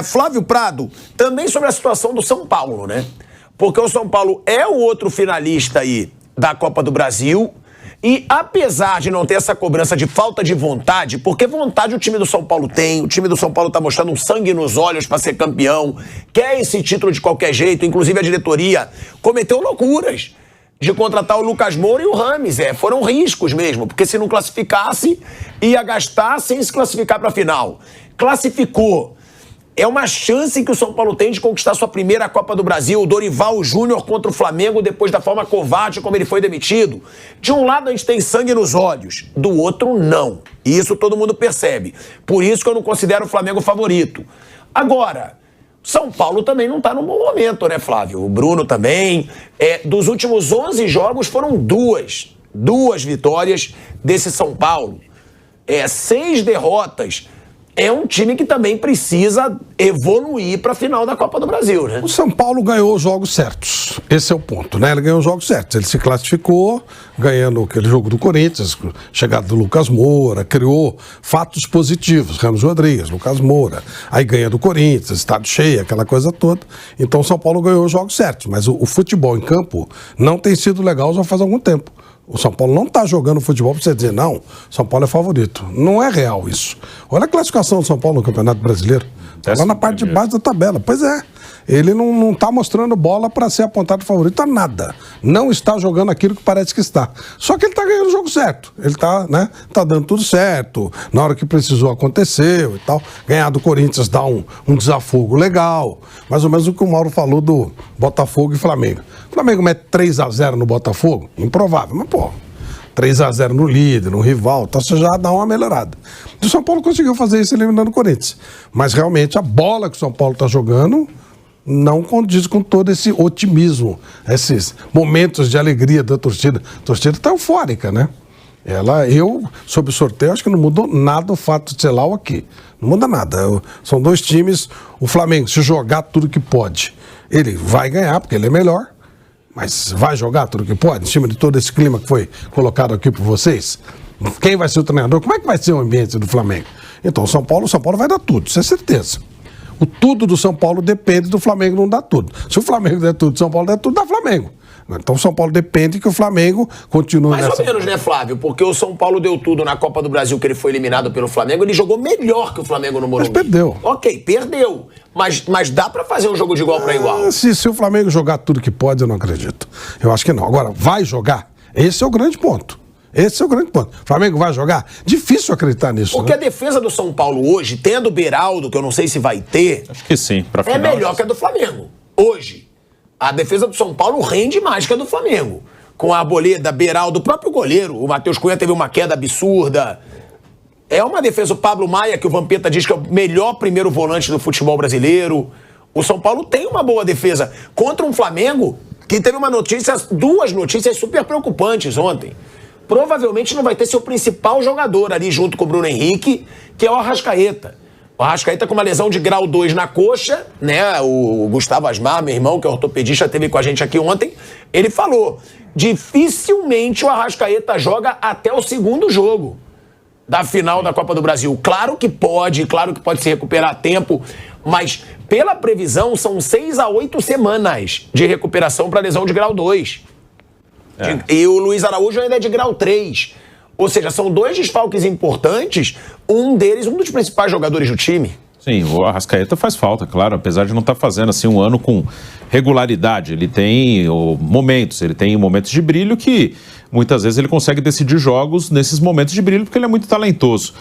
Flávio Prado, também sobre a situação do São Paulo, né? Porque o São Paulo é o outro finalista aí da Copa do Brasil e apesar de não ter essa cobrança de falta de vontade, porque vontade o time do São Paulo tem, o time do São Paulo tá mostrando um sangue nos olhos para ser campeão, quer esse título de qualquer jeito, inclusive a diretoria cometeu loucuras de contratar o Lucas Moura e o Rames, foram riscos mesmo, porque se não classificasse, ia gastar sem se classificar para a final. Classificou. É uma chance que o São Paulo tem de conquistar sua primeira Copa do Brasil. O Dorival Júnior contra o Flamengo depois da forma covarde como ele foi demitido. De um lado a gente tem sangue nos olhos, do outro não. E isso todo mundo percebe. Por isso que eu não considero o Flamengo favorito. Agora, São Paulo também não está num bom momento, né, Flávio? O Bruno também. Dos últimos 11 jogos foram duas vitórias desse São Paulo. 6 derrotas. É um time que também precisa evoluir para a final da Copa do Brasil, né? O São Paulo ganhou os jogos certos. Esse é o ponto, né? Ele ganhou os jogos certos. Ele se classificou, ganhando aquele jogo do Corinthians, chegada do Lucas Moura, criou fatos positivos. Ramos Rodrigues, Lucas Moura. Aí ganha do Corinthians, estádio cheio, aquela coisa toda. Então o São Paulo ganhou os jogos certos. Mas o futebol em campo não tem sido legal já faz algum tempo. O São Paulo não está jogando futebol para você dizer, não, São Paulo é favorito. Não é real isso. Olha a classificação do São Paulo no Campeonato Brasileiro. Está lá na parte de baixo da tabela. Pois é. Ele não está mostrando bola para ser apontado favorito a nada. Não está jogando aquilo que parece que está. Só que ele está ganhando o jogo certo. Ele está, né, tá dando tudo certo. Na hora que precisou, aconteceu e tal. Ganhar do Corinthians dá um desafogo legal. Mais ou menos o que o Mauro falou do Botafogo e Flamengo. O Flamengo mete 3-0 no Botafogo? Improvável. Mas, pô, 3-0 no líder, no rival, então você já dá uma melhorada. O São Paulo conseguiu fazer isso eliminando o Corinthians. Mas realmente a bola que o São Paulo está jogando não condiz com todo esse otimismo, esses momentos de alegria da torcida. A torcida está eufórica, né? Sobre o sorteio, acho que não mudou nada o fato de ser lá ou aqui. Não muda nada. São dois times. O Flamengo, se jogar tudo que pode, ele vai ganhar, porque ele é melhor. Mas vai jogar tudo que pode, em cima de todo esse clima que foi colocado aqui por vocês? Quem vai ser o treinador? Como é que vai ser o ambiente do Flamengo? Então, o São Paulo vai dar tudo, isso é certeza. O tudo do São Paulo depende do Flamengo não dar tudo. Se o Flamengo der tudo, o São Paulo der tudo, dá Flamengo. Então, o São Paulo depende que o Flamengo continue Mais ou menos, né, Flávio? Porque o São Paulo deu tudo na Copa do Brasil, que ele foi eliminado pelo Flamengo, ele jogou melhor que o Flamengo no Morumbi. Mas perdeu. Ok, perdeu. Mas dá pra fazer um jogo de igual pra igual. Se o Flamengo jogar tudo que pode, eu não acredito. Eu acho que não. Agora, vai jogar? Esse é o grande ponto. Esse é o grande ponto. O Flamengo vai jogar? Difícil acreditar nisso. Porque né? a defesa do São Paulo hoje, tendo o Beraldo, que eu não sei se vai ter... Acho que sim. Pra final, melhor que a do Flamengo. Hoje. A defesa do São Paulo rende mais que a do Flamengo. Com a Arboleda, Beraldo, o próprio goleiro. O Matheus Cunha teve uma queda absurda. É uma defesa. O Pablo Maia, que o Vampeta diz que é o melhor primeiro volante do futebol brasileiro. O São Paulo tem uma boa defesa. Contra um Flamengo que teve duas notícias super preocupantes ontem. Provavelmente não vai ter seu principal jogador ali junto com o Bruno Henrique, que é o Arrascaeta. O Arrascaeta com uma lesão de grau 2 na coxa, né? O Gustavo Asmar, meu irmão, que é ortopedista, esteve com a gente aqui ontem. Ele falou, dificilmente o Arrascaeta joga até o segundo jogo da final da Copa do Brasil. Claro que pode se recuperar a tempo, mas pela previsão são 6 a 8 semanas de recuperação para lesão de grau 2. E o Luiz Araújo ainda é de grau 3. Ou seja, são 2 desfalques importantes, um deles, um dos principais jogadores do time. Sim, o Arrascaeta faz falta, claro, apesar de não estar fazendo assim um ano com regularidade. Ele tem momentos de brilho que muitas vezes ele consegue decidir jogos nesses momentos de brilho porque ele é muito talentoso.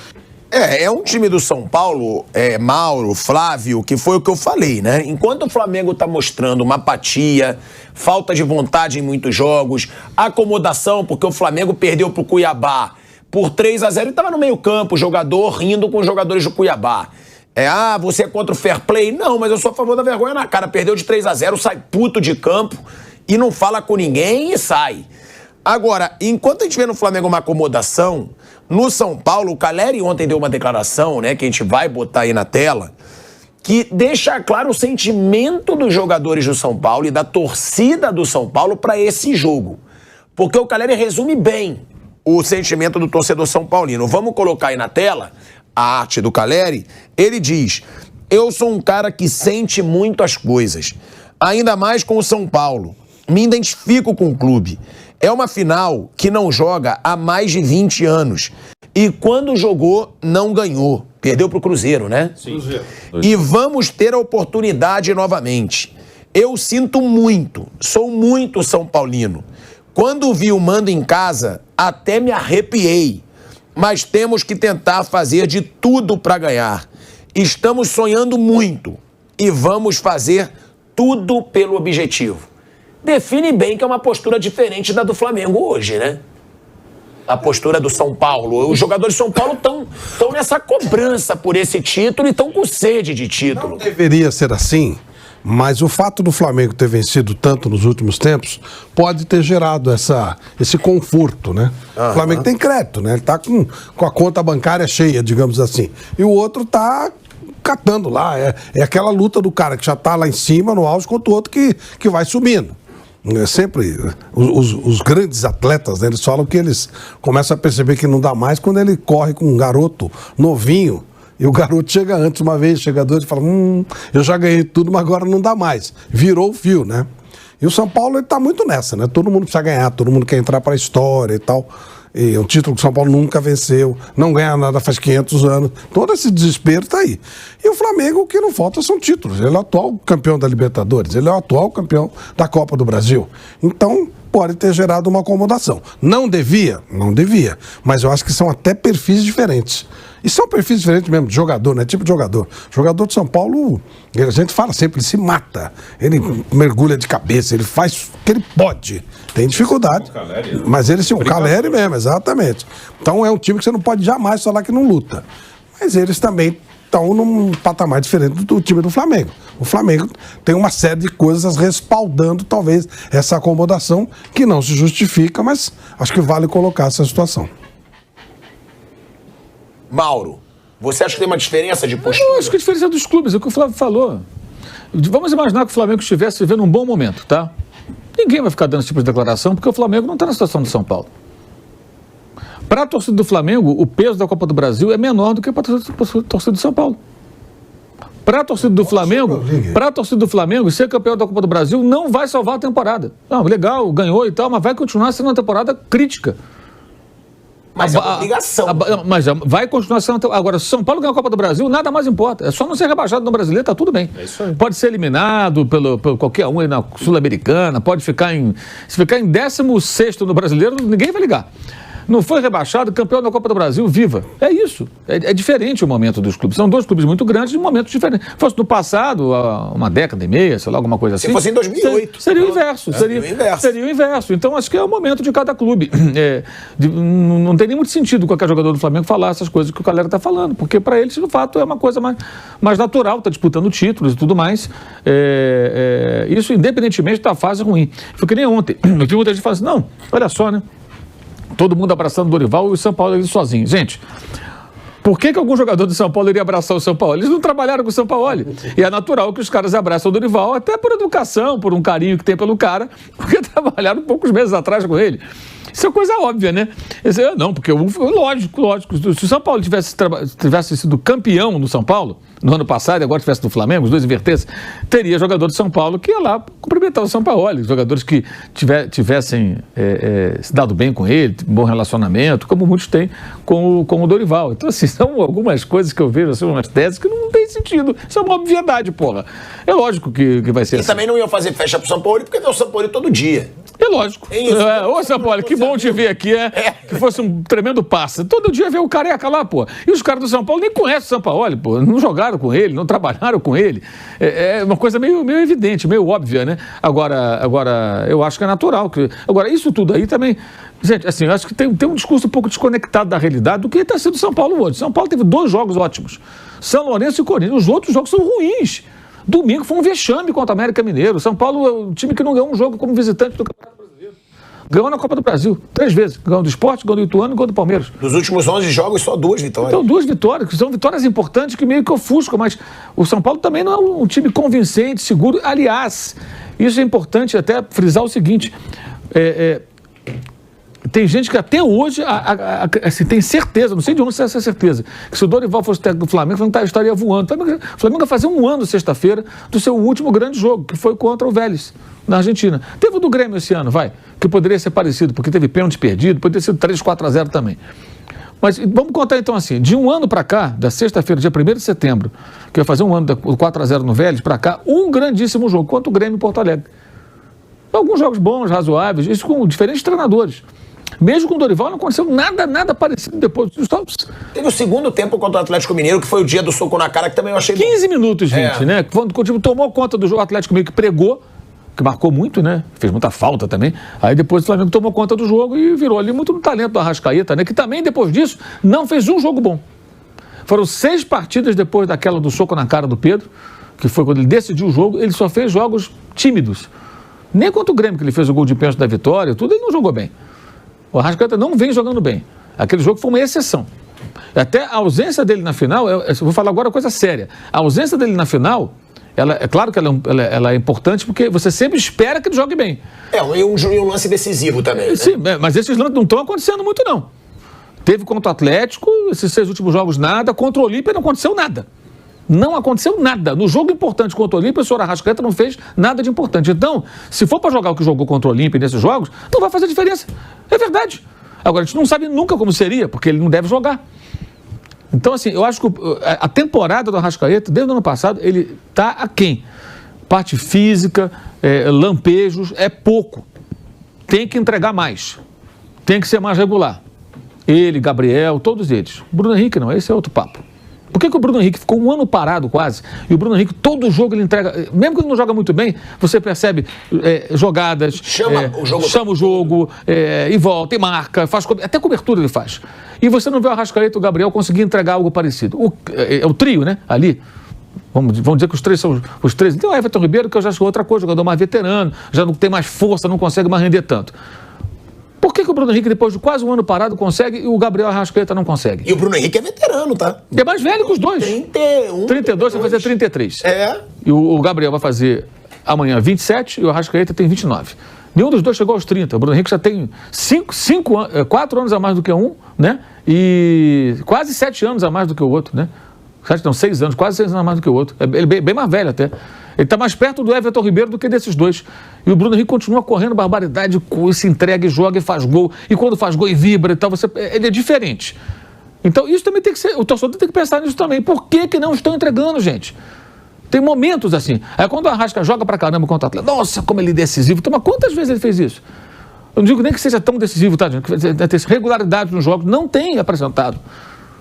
É um time do São Paulo, Mauro, Flávio, que foi o que eu falei, né? Enquanto o Flamengo tá mostrando uma apatia, falta de vontade em muitos jogos, acomodação, porque o Flamengo perdeu pro Cuiabá por 3-0 e tava no meio campo, o jogador rindo com os jogadores do Cuiabá. Você é contra o fair play? Não, mas eu sou a favor da vergonha na cara. Perdeu de 3-0, sai puto de campo e não fala com ninguém e sai. Agora, enquanto a gente vê no Flamengo uma acomodação, no São Paulo, o Caleri ontem deu uma declaração, né, que a gente vai botar aí na tela, que deixa claro o sentimento dos jogadores do São Paulo e da torcida do São Paulo para esse jogo. Porque o Caleri resume bem o sentimento do torcedor são paulino. Vamos colocar aí na tela a arte do Caleri. Ele diz: eu sou um cara que sente muito as coisas, ainda mais com o São Paulo. Me identifico com o clube. É uma final que não joga há mais de 20 anos. E quando jogou, não ganhou. Perdeu pro Cruzeiro, né? Sim. Cruzeiro. E vamos ter a oportunidade novamente. Eu sinto muito, sou muito São Paulino. Quando vi o mando em casa, até me arrepiei. Mas temos que tentar fazer de tudo para ganhar. Estamos sonhando muito e vamos fazer tudo pelo objetivo. Define bem que é uma postura diferente da do Flamengo hoje, né? A postura do São Paulo. Os jogadores de São Paulo estão nessa cobrança por esse título e estão com sede de título. Não deveria ser assim, mas o fato do Flamengo ter vencido tanto nos últimos tempos pode ter gerado esse conforto, né? O Flamengo tem crédito, né? Ele tá com a conta bancária cheia, digamos assim. E o outro tá catando lá. É aquela luta do cara que já tá lá em cima, no auge, contra o outro que vai subindo. Sempre os grandes atletas, né, eles falam que eles começam a perceber que não dá mais quando ele corre com um garoto novinho e o garoto chega antes uma vez, chega dois e fala, eu já ganhei tudo, mas agora não dá mais. Virou o fio, né? E o São Paulo, ele tá muito nessa, né? Todo mundo precisa ganhar, todo mundo quer entrar pra história e tal. E é um título que o São Paulo nunca venceu, não ganha nada faz 500 anos. Todo esse desespero tá aí. E o Flamengo, o que não falta são títulos. Ele é o atual campeão da Libertadores, ele é o atual campeão da Copa do Brasil. Então, pode ter gerado uma acomodação. Não devia? Não devia. Mas eu acho que são até perfis diferentes. E são perfis diferentes mesmo, de jogador, né? Tipo de jogador. O jogador de São Paulo, a gente fala sempre, ele se mata. Ele mergulha de cabeça, ele faz o que ele pode. Tem dificuldade. Mas ele sim, um Caleri mesmo, exatamente. Então é um time que você não pode jamais falar que não luta. Mas eles também estão num patamar diferente do time do Flamengo. O Flamengo tem uma série de coisas respaldando, talvez, essa acomodação que não se justifica, mas acho que vale colocar essa situação. Mauro, você acha que tem uma diferença de postura? Eu acho que a diferença dos clubes, é o que o Flávio falou. Vamos imaginar que o Flamengo estivesse vivendo um bom momento, tá? Ninguém vai ficar dando esse tipo de declaração, porque o Flamengo não está na situação do São Paulo. Para a torcida do Flamengo, o peso da Copa do Brasil é menor do que para a torcida do São Paulo. Para a torcida do Flamengo, ser campeão da Copa do Brasil não vai salvar a temporada. Não, legal, ganhou e tal, mas vai continuar sendo uma temporada crítica. Mas é uma obrigação. Mas vai continuar sendo. Agora, se o São Paulo ganhar a Copa do Brasil, nada mais importa. É só não ser rebaixado no Brasileiro, tá tudo bem. É isso aí. Pode ser eliminado pelo qualquer um aí na Sul-Americana, pode ficar em. Se ficar em 16º no Brasileiro, ninguém vai ligar. Não foi rebaixado, campeão da Copa do Brasil, viva. É isso. É diferente o momento dos clubes. São dois clubes muito grandes de momentos diferentes. Se fosse no passado, há uma década e meia, sei lá, alguma coisa assim. Se fosse em 2008. Seria o inverso. Seria o inverso. Então, acho que é o momento de cada clube. Não tem nem muito sentido qualquer jogador do Flamengo falar essas coisas que o galera está falando, porque para eles, de fato, é uma coisa mais natural, está disputando títulos e tudo mais. Isso independentemente da fase ruim. Foi que nem ontem. Eu vi muita gente falando assim, não, olha só, né? Todo mundo abraçando o Dorival e o São Paulo ali sozinho. Gente, por que algum jogador do São Paulo iria abraçar o São Paulo? Eles não trabalharam com o São Paulo. E é natural que os caras abraçam o Dorival, até por educação, por um carinho que tem pelo cara, porque trabalharam poucos meses atrás com ele. Isso é coisa óbvia, né? Não, porque lógico. Se o São Paulo tivesse sido campeão no São Paulo, no ano passado, e agora tivesse no Flamengo, os dois invertessem, teria jogador de São Paulo que ia lá cumprimentar o São Paulo. Jogadores que tivessem se dado bem com ele, bom relacionamento, como muitos têm com o Dorival. Então, assim, são algumas coisas que eu vejo, assim, umas teses que não tem sentido. Isso é uma obviedade, porra. É lógico que vai ser assim. E também não iam fazer festa pro São Paulo, porque tem o São Paulo todo dia. É lógico. Ô, São Paulo, que bom te ver aqui, que fosse um tremendo passe. Todo dia vê o careca lá, pô. E os caras do São Paulo nem conhecem o São Paulo, pô. Não jogaram com ele, não trabalharam com ele. É uma coisa meio evidente, meio óbvia, né? Agora, eu acho que é natural. Agora, isso tudo aí também... Gente, assim, eu acho que tem um discurso um pouco desconectado da realidade do que está sendo São Paulo hoje. São Paulo teve 2 jogos ótimos. São Lourenço e Corinthians. Os outros jogos são ruins. Domingo foi um vexame contra o América Mineiro. São Paulo é o time que não ganhou um jogo como visitante do Campeonato Brasileiro. Ganhou na Copa do Brasil 3 vezes. Ganhou do Sport, ganhou do Ituano e ganhou do Palmeiras. Nos últimos 11 jogos, só 2 vitórias. Então, 2 vitórias, que são vitórias importantes que meio que ofuscam, mas o São Paulo também não é um time convincente, seguro. Aliás, isso é importante até frisar o seguinte, tem gente que até hoje assim, tem certeza, não sei de onde você tem essa certeza, que se o Dorival fosse técnico do Flamengo, não estaria voando. O Flamengo ia fazer um ano sexta-feira do seu último grande jogo, que foi contra o Vélez, na Argentina. Teve o do Grêmio esse ano, que poderia ser parecido, porque teve pênalti perdido, poderia ter sido 3-4-0 também. Mas vamos contar então assim, de um ano para cá, da sexta-feira, dia 1º de setembro, que ia fazer um ano do 4-0 no Vélez, para cá, um grandíssimo jogo, contra o Grêmio em Porto Alegre. Alguns jogos bons, razoáveis, isso com diferentes treinadores. Mesmo com o Dorival não aconteceu nada parecido depois. Teve o segundo tempo contra o Atlético Mineiro, que foi o dia do soco na cara, que também eu achei 15 minutos, 20, né? Quando o time tomou conta do jogo, o Atlético meio que pregou, que marcou muito, né? Fez muita falta também. Aí depois o Flamengo tomou conta do jogo e virou ali muito no talento do Arrascaeta, né? Que também, depois disso, não fez um jogo bom. Foram 6 partidas depois daquela do soco na cara do Pedro, que foi quando ele decidiu o jogo, ele só fez jogos tímidos. Nem contra o Grêmio, que ele fez o gol de pênalti da vitória, tudo, ele não jogou bem. O Arrascaeta não vem jogando bem. Aquele jogo foi uma exceção. Até a ausência dele na final, eu vou falar agora coisa séria. A ausência dele na final, é claro que ela é importante porque você sempre espera que ele jogue bem. E um lance decisivo também. Sim, mas esses lances não estão acontecendo muito, não. Teve contra o Atlético, esses 6 últimos jogos nada, contra o Olímpia não aconteceu nada. Não aconteceu nada. No jogo importante contra o Olímpia, o senhor Arrascaeta não fez nada de importante. Então, se for para jogar o que jogou contra o Olímpia nesses jogos, não vai fazer diferença. É verdade. Agora, a gente não sabe nunca como seria, porque ele não deve jogar. Então, assim, eu acho que a temporada do Arrascaeta, desde o ano passado, ele está aquém. Parte física, lampejos, é pouco. Tem que entregar mais. Tem que ser mais regular. Ele, Gabriel, todos eles. Bruno Henrique não, esse é outro papo. Por que o Bruno Henrique ficou um ano parado quase? E o Bruno Henrique, todo jogo ele entrega, mesmo que ele não joga muito bem, você percebe jogadas, chama o jogo e volta, e marca, até cobertura ele faz. E você não vê o Arrascaeta e o Gabriel conseguir entregar algo parecido. O trio, né, ali. Vamos dizer que os três são os três. Então o Everton Ribeiro, que eu já acho outra coisa, jogador mais veterano, já não tem mais força, não consegue mais render tanto. Por que o Bruno Henrique, depois de quase um ano parado, consegue e o Gabriel Arrascaeta não consegue? E o Bruno Henrique é veterano, tá? É mais velho que os dois. 31. 32, vai fazer 33. E o Gabriel vai fazer amanhã 27 e o Arrascaeta tem 29. Nenhum dos dois chegou aos 30. O Bruno Henrique já tem 4 anos a mais do que um, né? E quase 7 anos a mais do que o outro, né? 6 anos, quase 6 anos a mais do que o outro. Ele é bem mais velho até. Ele está mais perto do Everton Ribeiro do que desses dois. E o Bruno Henrique continua correndo barbaridade, se entrega e joga e faz gol. E quando faz gol e vibra e tal, ele é diferente. Então isso também tem que ser, o torcedor tem que pensar nisso também. Por que não estão entregando, gente? Tem momentos assim. Aí quando o Arrasca joga pra caramba contra o Atlético, nossa, como ele é decisivo. Então, mas quantas vezes ele fez isso? Eu não digo nem que seja tão decisivo, tá, gente? Ter regularidade nos jogos, não tem apresentado.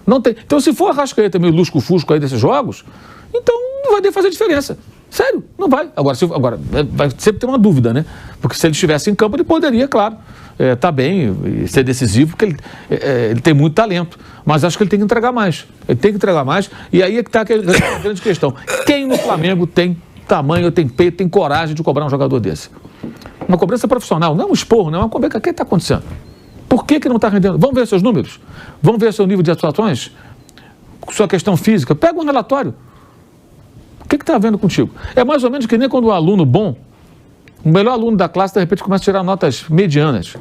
Não tem. Então, se for Arrascaeta meio lusco-fusco aí desses jogos, então não vai fazer diferença. Sério, não vai. Agora vai sempre ter uma dúvida, né? Porque se ele estivesse em campo, ele poderia, claro, tá bem e ser decisivo, porque ele tem muito talento. Mas acho que ele tem que entregar mais. Ele tem que entregar mais. E aí é que está a grande questão. Quem no Flamengo tem tamanho, tem peito, tem coragem de cobrar um jogador desse? Uma cobrança profissional, não é um esporro, não é uma cobrança. O que está acontecendo? Por que não está rendendo? Vamos ver seus números? Vamos ver seu nível de atuações? Sua questão física? Pega um relatório. O que está havendo contigo? É mais ou menos que nem quando um aluno bom, o melhor aluno da classe, de repente começa a tirar notas medianas.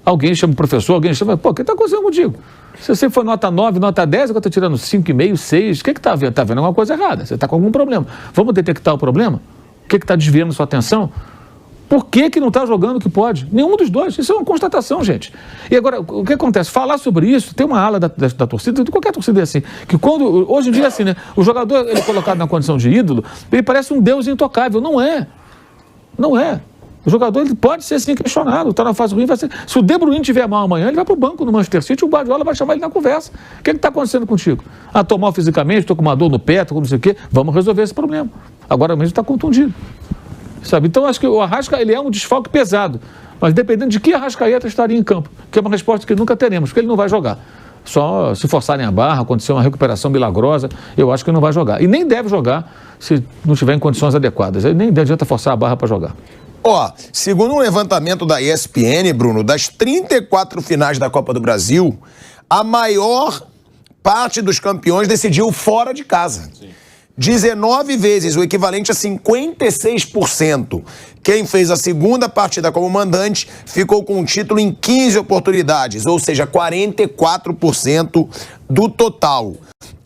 Alguém chama o professor, alguém chama, o que está acontecendo contigo? Se você for nota 9, nota 10, agora está tirando 5,5, 6, o que está vendo? Está vendo alguma coisa errada, você está com algum problema. Vamos detectar o problema? O que está desviando sua atenção? Por que não está jogando o que pode? Nenhum dos dois. Isso é uma constatação, gente. E agora, o que acontece? Falar sobre isso, tem uma ala da torcida, de qualquer torcida é assim, que quando, hoje em dia é assim, né? O jogador, ele é colocado na condição de ídolo, ele parece um deus intocável. Não é. Não é. O jogador, ele pode ser assim questionado, está na fase ruim, vai ser. Se o De Bruyne tiver mal amanhã, ele vai para o banco no Manchester City, o Guardiola vai chamar ele na conversa. O que está acontecendo contigo? Estou mal fisicamente, estou com uma dor no pé, estou com não sei o quê. Vamos resolver esse problema. Agora mesmo está contundido. Sabe? Então, acho que o Arrasca, ele é um desfalque pesado. Mas dependendo de que Arrascaeta estaria em campo, que é uma resposta que nunca teremos, porque ele não vai jogar. Só se forçarem a barra, acontecer uma recuperação milagrosa, eu acho que não vai jogar. E nem deve jogar se não tiver em condições adequadas. Aí nem adianta forçar a barra para jogar. Segundo um levantamento da ESPN, Bruno, das 34 finais da Copa do Brasil, a maior parte dos campeões decidiu fora de casa. Sim. 19 vezes, o equivalente a 56%. Quem fez a segunda partida como mandante ficou com o título em 15 oportunidades, ou seja, 44% do total.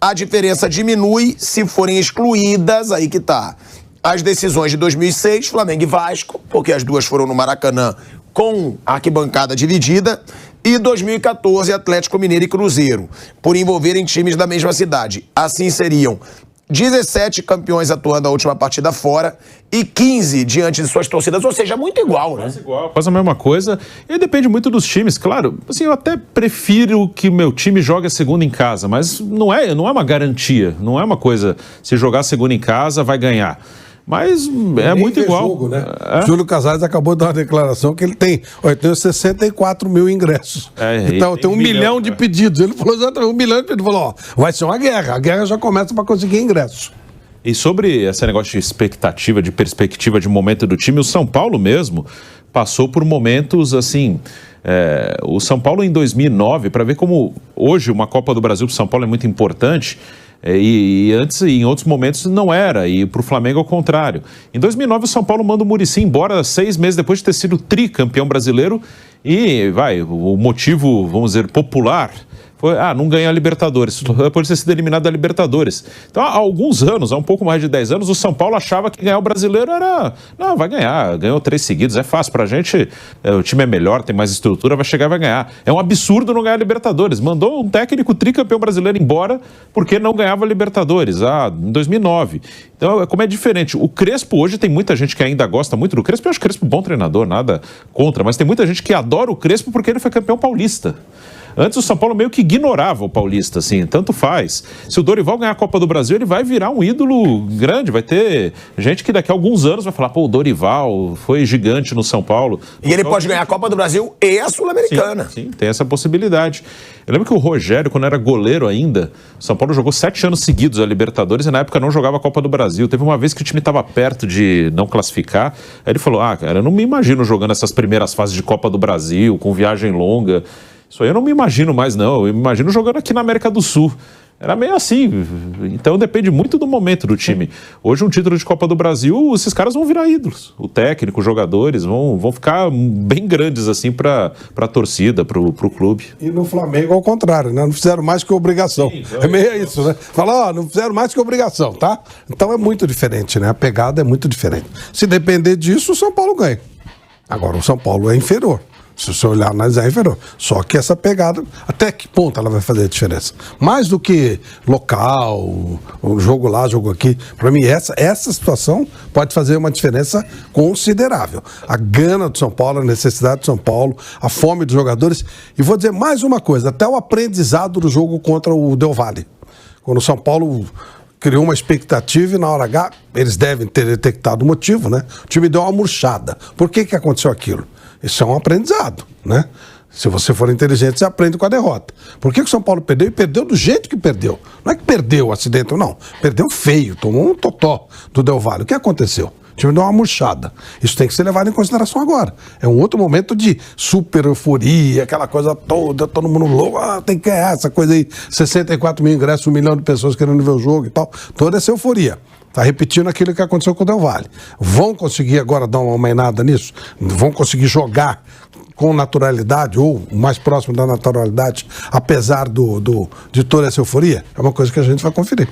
A diferença diminui se forem excluídas, aí que tá, as decisões de 2006, Flamengo e Vasco, porque as duas foram no Maracanã com a arquibancada dividida, e 2014, Atlético Mineiro e Cruzeiro, por envolverem times da mesma cidade. Assim seriam 17 campeões atuando na última partida fora e 15 diante de suas torcidas, ou seja, muito igual, né? Quase igual, quase a mesma coisa. E depende muito dos times, claro. Assim, eu até prefiro que o meu time jogue a segunda em casa, mas não é uma garantia, não é uma coisa, se jogar a segunda em casa vai ganhar. Mas é muito igual. Jogo, né? Júlio Casares acabou de dar uma declaração que ele tem 64 mil ingressos. Então tem 1 milhão de pedidos. Ele falou exatamente 1 milhão de pedidos. Ele falou, vai ser uma guerra. A guerra já começa para conseguir ingressos. E sobre esse negócio de expectativa, de perspectiva de momento do time, o São Paulo mesmo passou por momentos assim... o São Paulo em 2009, para ver como hoje uma Copa do Brasil para o São Paulo é muito importante... E antes, em outros momentos, não era. E para o Flamengo, ao contrário. Em 2009, o São Paulo manda o Muricy embora 6 meses depois de ter sido tricampeão brasileiro. E, o motivo, vamos dizer, popular... foi, não ganha a Libertadores, depois de ter sido eliminado da Libertadores. Então, há alguns anos, há um pouco mais de 10 anos, o São Paulo achava que ganhar o brasileiro era... Não, vai ganhar, ganhou 3 seguidos, é fácil pra gente, o time é melhor, tem mais estrutura, vai chegar e vai ganhar. É um absurdo não ganhar a Libertadores. Mandou um técnico tricampeão brasileiro embora porque não ganhava a Libertadores, em 2009. Então, como é diferente. O Crespo hoje tem muita gente que ainda gosta muito do Crespo. Eu acho o Crespo um bom treinador, nada contra, mas tem muita gente que adora o Crespo porque ele foi campeão paulista. Antes o São Paulo meio que ignorava o paulista, assim, tanto faz. Se o Dorival ganhar a Copa do Brasil, ele vai virar um ídolo grande, vai ter gente que daqui a alguns anos vai falar, o Dorival foi gigante no São Paulo. E ele pode ganhar a Copa do Brasil e a Sul-Americana. Sim, tem essa possibilidade. Eu lembro que o Rogério, quando era goleiro ainda, o São Paulo jogou 7 anos seguidos a Libertadores e na época não jogava a Copa do Brasil. Teve uma vez que o time estava perto de não classificar, aí ele falou, cara, eu não me imagino jogando essas primeiras fases de Copa do Brasil, com viagem longa. Isso aí eu não me imagino mais, não. Eu me imagino jogando aqui na América do Sul. Era meio assim. Então depende muito do momento do time. Hoje, um título de Copa do Brasil, esses caras vão virar ídolos. O técnico, os jogadores vão ficar bem grandes assim para a torcida, para o clube. E no Flamengo, ao contrário, né? Não fizeram mais que obrigação. Sim, é meio isso, né? Fala, não fizeram mais que obrigação, tá? Então é muito diferente, né? A pegada é muito diferente. Se depender disso, o São Paulo ganha. Agora, o São Paulo é inferior. Se você olhar, nós é inferior. Só que essa pegada, até que ponto ela vai fazer a diferença? Mais do que local, o jogo lá, jogo aqui. Para mim, essa situação pode fazer uma diferença considerável. A gana do São Paulo, a necessidade do São Paulo, a fome dos jogadores. E vou dizer mais uma coisa, até o aprendizado do jogo contra o Del Valle. Quando o São Paulo criou uma expectativa e na hora H, eles devem ter detectado o motivo, né? O time deu uma murchada. Por que aconteceu aquilo? Isso é um aprendizado, né? Se você for inteligente, você aprende com a derrota. Por que o São Paulo perdeu? E perdeu do jeito que perdeu. Não é que perdeu o acidente, não. Perdeu feio, tomou um totó do Del Valle. O que aconteceu? O time deu uma murchada. Isso tem que ser levado em consideração agora. É um outro momento de super euforia, aquela coisa toda, todo mundo louco, tem que ganhar essa coisa aí, 64 mil ingressos, 1 milhão de pessoas querendo ver o jogo e tal. Toda essa euforia. Está repetindo aquilo que aconteceu com o Del Valle. Vão conseguir agora dar uma homenada nisso? Vão conseguir jogar com naturalidade ou mais próximo da naturalidade, apesar de toda essa euforia? É uma coisa que a gente vai conferir.